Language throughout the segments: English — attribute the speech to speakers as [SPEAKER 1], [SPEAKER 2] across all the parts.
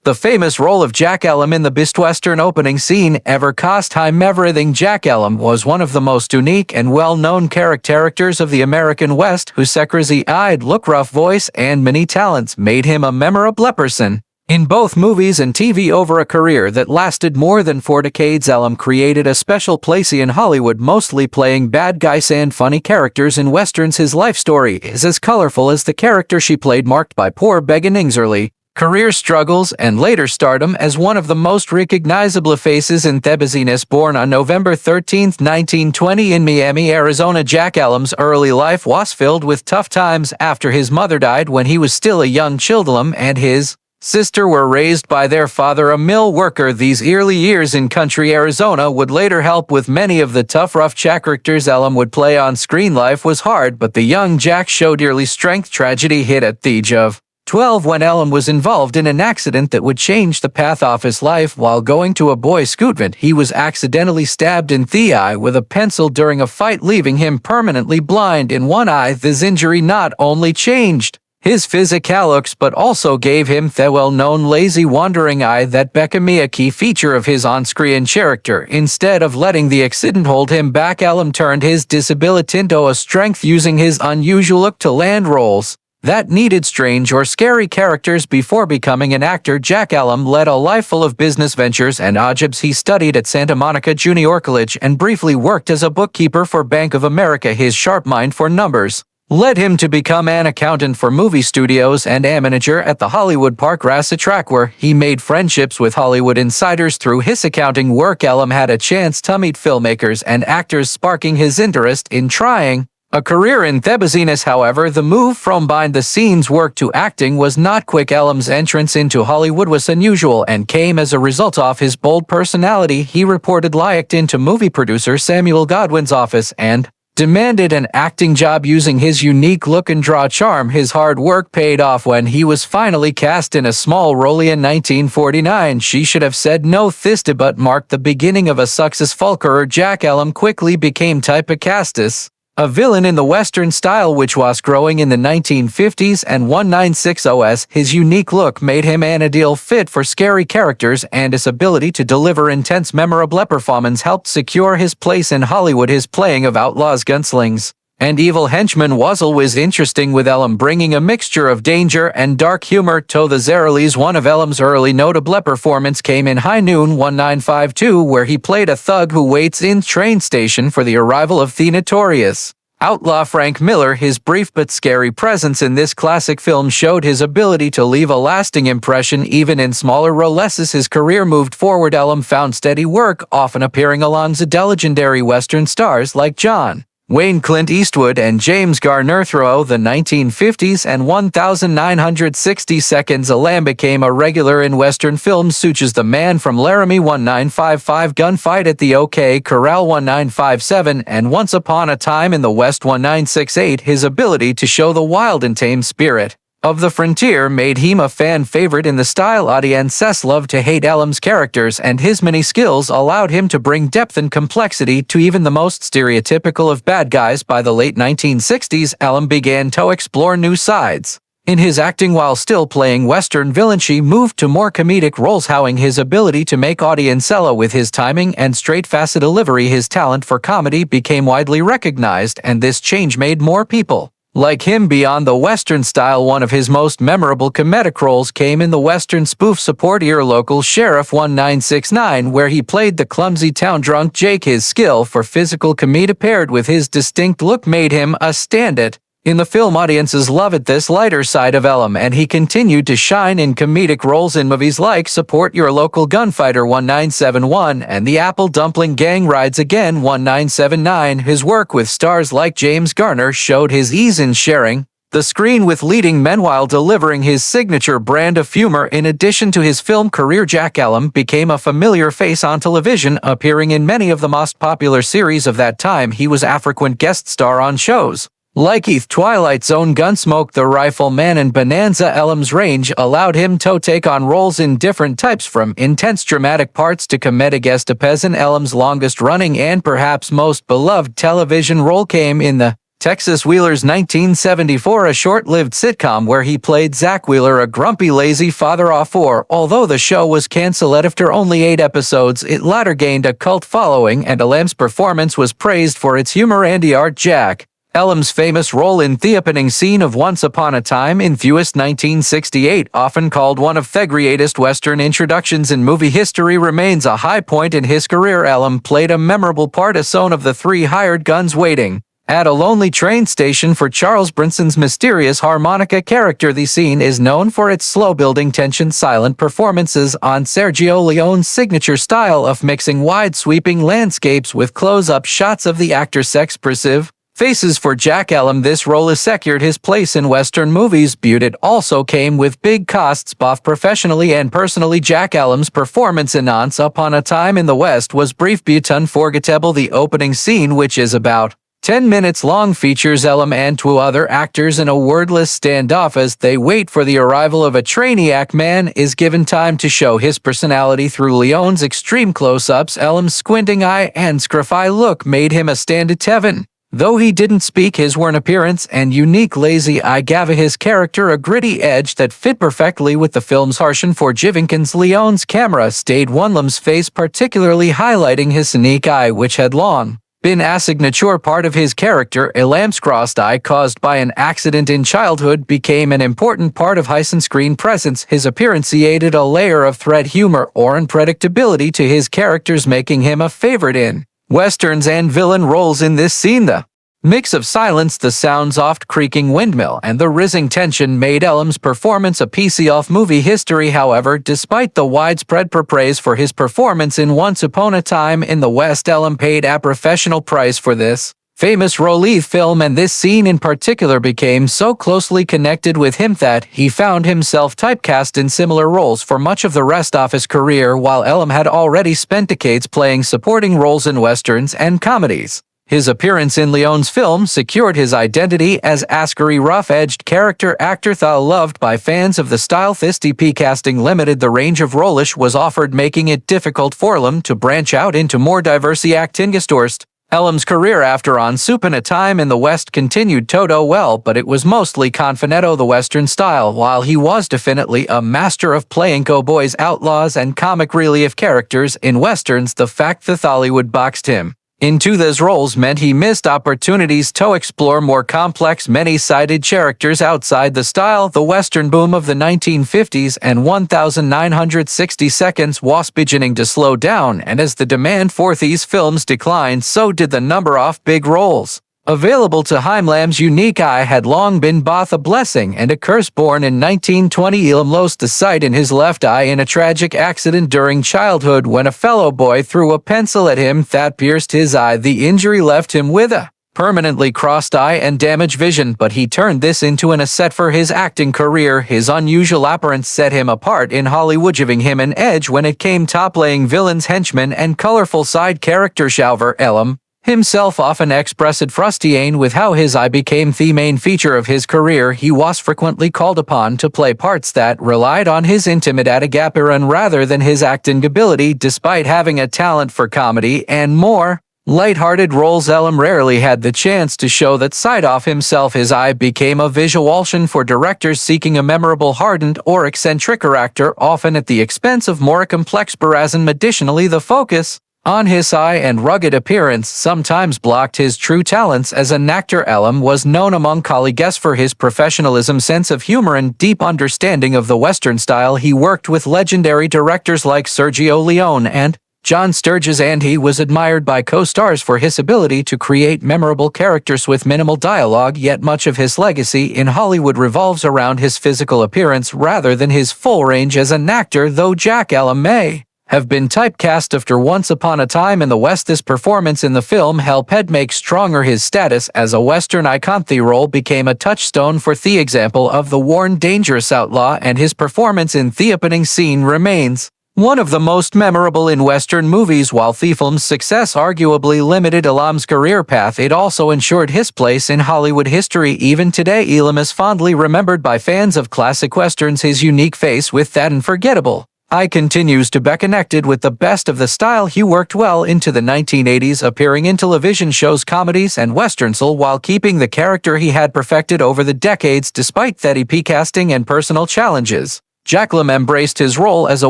[SPEAKER 1] The famous role of Jack Elam in the best Western opening scene ever cost him everything. Jack Elam was one of the most unique and well-known characters of the American West, whose crazy-eyed look, rough voice, and many talents made him a memorable person. In both movies and TV over a career that lasted more than 4 decades, Elam created a special place in Hollywood, mostly playing bad guys and funny characters in westerns. His life story is as colorful as the character she played, marked by poor beginnings, early career struggles, and later stardom as one of the most recognizable faces in the business. Born on November 13, 1920 in Miami, Arizona, Jack Elam's early life was filled with tough times after his mother died when he was still a young child. Elam and his sister were raised by their father, a mill worker. These early years in country Arizona would later help with many of the tough, rough characters Elam would play on screen. Life was hard, but the young Jack showed early strength. Tragedy hit at the age of 12 when Elam was involved in an accident that would change the path of his life. While going to a boys' scout, he was accidentally stabbed in the eye with a pencil during a fight, leaving him permanently blind in one eye. This injury not only changed his physical looks but also gave him the well-known lazy, wandering eye that became a key feature of his on-screen character. Instead of letting the accident hold him back, Elam turned his disability into a strength, using his unusual look to land roles that needed strange or scary characters. Before becoming an actor, Jack Elam led a life full of business ventures and jobs. He studied at Santa Monica Junior College and briefly worked as a bookkeeper for Bank of America. His sharp mind for numbers led him to become an accountant for movie studios and a manager at the Hollywood Park Racetrack, where he made friendships with Hollywood insiders. Through his accounting work, Elam had a chance to meet filmmakers and actors, sparking his interest in trying a career in the business. However, the move from behind-the-scenes work to acting was not quick. Elam's entrance into Hollywood was unusual and came as a result of his bold personality. He reported liked into movie producer Samuel Godwin's office and demanded an acting job. Using his unique look and draw charm, his hard work paid off when he was finally cast in a small role in 1949. She Should Have Said No. This debut marked the beginning of a successful career. Jack Elam quickly became typecast as a villain in the Western style, which was growing in the 1950s and 1960s. His unique look made him an ideal fit for scary characters, and his ability to deliver intense, memorable performance helped secure his place in Hollywood. His playing of outlaws, gunslings, and evil henchmen was always interesting, with Elam bringing a mixture of danger and dark humor to the series. One of Elam's early notable performances came in High Noon 1952, where he played a thug who waits in train station for the arrival of the notorious outlaw Frank Miller. His brief but scary presence in this classic film showed his ability to leave a lasting impression even in smaller roles. As his career moved forward, Elam found steady work, often appearing alongside legendary Western stars like John Wayne, Clint Eastwood, and James Garner. Throughout the 1950s and 1960s, Elam became a regular in Western films such as The Man from Laramie 1955, Gunfight at the OK Corral 1957, and Once Upon a Time in the West 1968. His ability to show the wild and tame spirit of the frontier made him a fan favorite in the style. Audiences loved to hate Elam's characters, and his many skills allowed him to bring depth and complexity to even the most stereotypical of bad guys. By the late 1960s, Elam began to explore new sides in his acting. While still playing Western villains, he moved to more comedic roles, showing his ability to make audience laugh with his timing and straight-faced delivery. His talent for comedy became widely recognized, and this change made more people like him beyond the Western style. One of his most memorable comedic roles came in the Western spoof Support Your Local Sheriff 1969, where he played the clumsy town drunk Jake. His skill for physical comedy paired with his distinct look made him a stand-out in the film. Audiences loved this lighter side of Elam, and he continued to shine in comedic roles in movies like Support Your Local Gunfighter 1971 and The Apple Dumpling Gang Rides Again 1979. His work with stars like James Garner showed his ease in sharing the screen with leading men while delivering his signature brand of humor. In addition to his film career, Jack Elam became a familiar face on television, appearing in many of the most popular series of that time. He was a frequent guest star on shows like Twilight Zone, Gunsmoke, The Rifleman, and Bonanza. Elam's range allowed him to take on roles in different types, from intense dramatic parts to comedic escapades. Elam's longest-running and perhaps most beloved television role came in the Texas Wheeler's 1974, a short-lived sitcom where he played Zach Wheeler, a grumpy, lazy father of four. Although the show was canceled after only 8 episodes, it later gained a cult following, and Elam's performance was praised for its humor and art. Jack Elam's famous role in the opening scene of Once Upon a Time in Fewest 1968, often called one of the greatest Western introductions in movie history, remains a high point in his career. Elam played a memorable part as one of the 3 hired guns waiting at a lonely train station for Charles Bronson's mysterious harmonica character. The scene is known for its slow-building tension, silent performances on Sergio Leone's signature style of mixing wide sweeping landscapes with close-up shots of the actor's expressive faces. For Jack Elam, this role has secured his place in Western movies, but it also came with big costs, both professionally and personally. Jack Elam's performance in Once Upon a Time in the West was brief but unforgettable. The opening scene, which is about 10 minutes long, features Elam and 2 other actors in a wordless standoff as they wait for the arrival of a trainiac. Man is given time to show his personality through Leone's extreme close-ups. Elam's squinting eye and scruffy look made him a stand-in heaven. Though he didn't speak, his worn appearance and unique lazy eye gave his character a gritty edge that fit perfectly with the film's harsh and forgiving. Leone's camera stayed on Elam's face, particularly highlighting his unique eye, which had long been a signature part of his character. Elam's crossed eye, caused by an accident in childhood, became an important part of his on-screen presence. His appearance added a layer of threat, humor, or unpredictability to his characters, making him a favorite in Westerns and villain roles. In this scene, the mix of silence, the sounds of creaking windmill, and the rising tension made Elam's performance a piece of movie history. However, despite the widespread praise for his performance in Once Upon a Time in the West, Elam paid a professional price for this famous role. The film and this scene in particular became so closely connected with him that he found himself typecast in similar roles for much of the rest of his career. While Elam had already spent decades playing supporting roles in westerns and comedies, his appearance in Leone's film secured his identity as a scary, rough-edged character actor loved by fans of the style. This casting limited the range of roles was offered, making it difficult for Elam to branch out into more diverse acting stories. Elam's career after Once Upon a Time in the West continued to do well, but it was mostly confinado the Western style. While he was definitely a master of playing cowboys, outlaws, and comic relief characters in Westerns, the fact that Hollywood boxed him into those roles meant he missed opportunities to explore more complex, many-sided characters outside the style. The Western boom of the 1950s and 1960 seconds was beginning to slow down, and as the demand for these films declined, so did the number of big roles available to him. Elam's unique eye had long been both a blessing and a curse. Born in 1920, Elam lost the sight in his left eye in a tragic accident during childhood when a fellow boy threw a pencil at him that pierced his eye. The injury left him with a permanently crossed eye and damaged vision, but he turned this into an asset for his acting career. His unusual appearance set him apart in Hollywood, giving him an edge when it came to playing villains, henchmen, and colorful side characters. However, Elam himself often expressed frustration with how his eye became the main feature of his career. He was frequently called upon to play parts that relied on his intimidating appearance rather than his acting ability. Despite having a talent for comedy and more light-hearted roles, Elam rarely had the chance to show that side of himself. His eye became a visual option for directors seeking a memorable, hardened, or eccentric actor, often at the expense of more complex charisma. Additionally, the focus on his eye and rugged appearance sometimes blocked his true talents as an actor. Elam was known among colleagues for his professionalism, sense of humor, and deep understanding of the Western style. He worked with legendary directors like Sergio Leone and John Sturges, and he was admired by co-stars for his ability to create memorable characters with minimal dialogue. Yet much of his legacy in Hollywood revolves around his physical appearance rather than his full range as an actor. Though Jack Elam may have been typecast after Once Upon a Time in the West, this performance in the film helped make stronger his status as a Western icon. The role became a touchstone for the example of the worn, dangerous outlaw, and his performance in the opening scene remains one of the most memorable in Western movies. While the film's success arguably limited Elam's career path, it also ensured his place in Hollywood history. Even today, Elam is fondly remembered by fans of classic Westerns. His unique face with that unforgettable I continues to be connected with the best of the style. He worked well into the 1980s, appearing in television shows, comedies, and westerns, while keeping the character he had perfected over the decades despite that casting and personal challenges. Jack Elam embraced his role as a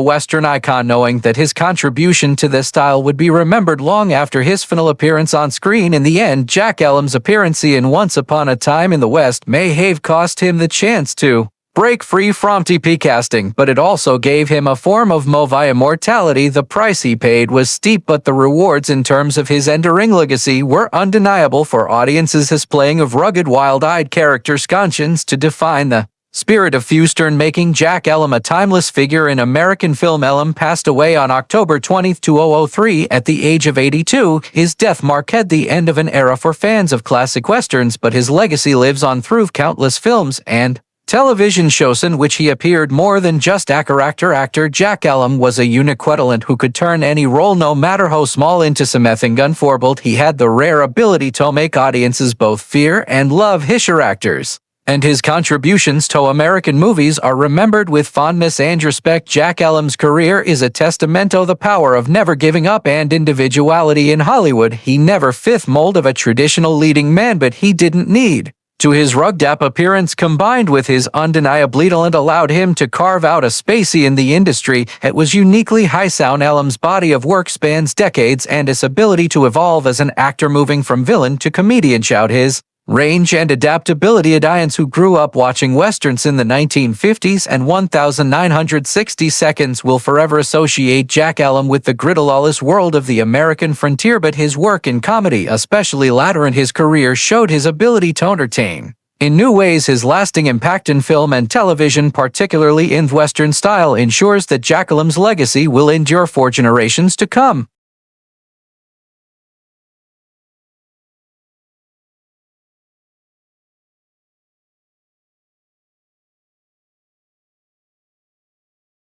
[SPEAKER 1] Western icon, knowing that his contribution to this style would be remembered long after his final appearance on screen. In the end, Jack Elam's appearance in Once Upon a Time in the West may have cost him the chance to break free from TP casting, but it also gave him a form of movie immortality. The price he paid was steep, but the rewards in terms of his enduring legacy were undeniable for audiences. His playing of rugged, wild-eyed characters continues to define the spirit of Western, making Jack Elam a timeless figure in American film. Elam passed away on October 20, 2003 at the age of 82. His death marked the end of an era for fans of classic westerns, but his legacy lives on through countless films and television shows in which he appeared. More than just a character actor, Jack Elam was a unique talent who could turn any role, no matter how small, into something unforgettable. He had the rare ability to make audiences both fear and love his characters, and his contributions to American movies are remembered with fondness and respect. Jack Elam's career is a testament to the power of never giving up and individuality in Hollywood. He never fit mold of a traditional leading man, but he didn't need to. His rugged appearance combined with his undeniable talent allowed him to carve out a space in the industry. It was uniquely high sound. Elam's body of work spans decades, and his ability to evolve as an actor, moving from villain to comedian, showed his range and adaptability. Audience who grew up watching westerns in the 1950s and 1960 seconds will forever associate Jack Elam with the gritty world of the American frontier, but his work in comedy, especially later in his career, showed his ability to entertain in new ways. His lasting impact in film and television, particularly in Western style, ensures that Jack Elam's legacy will endure for generations to come.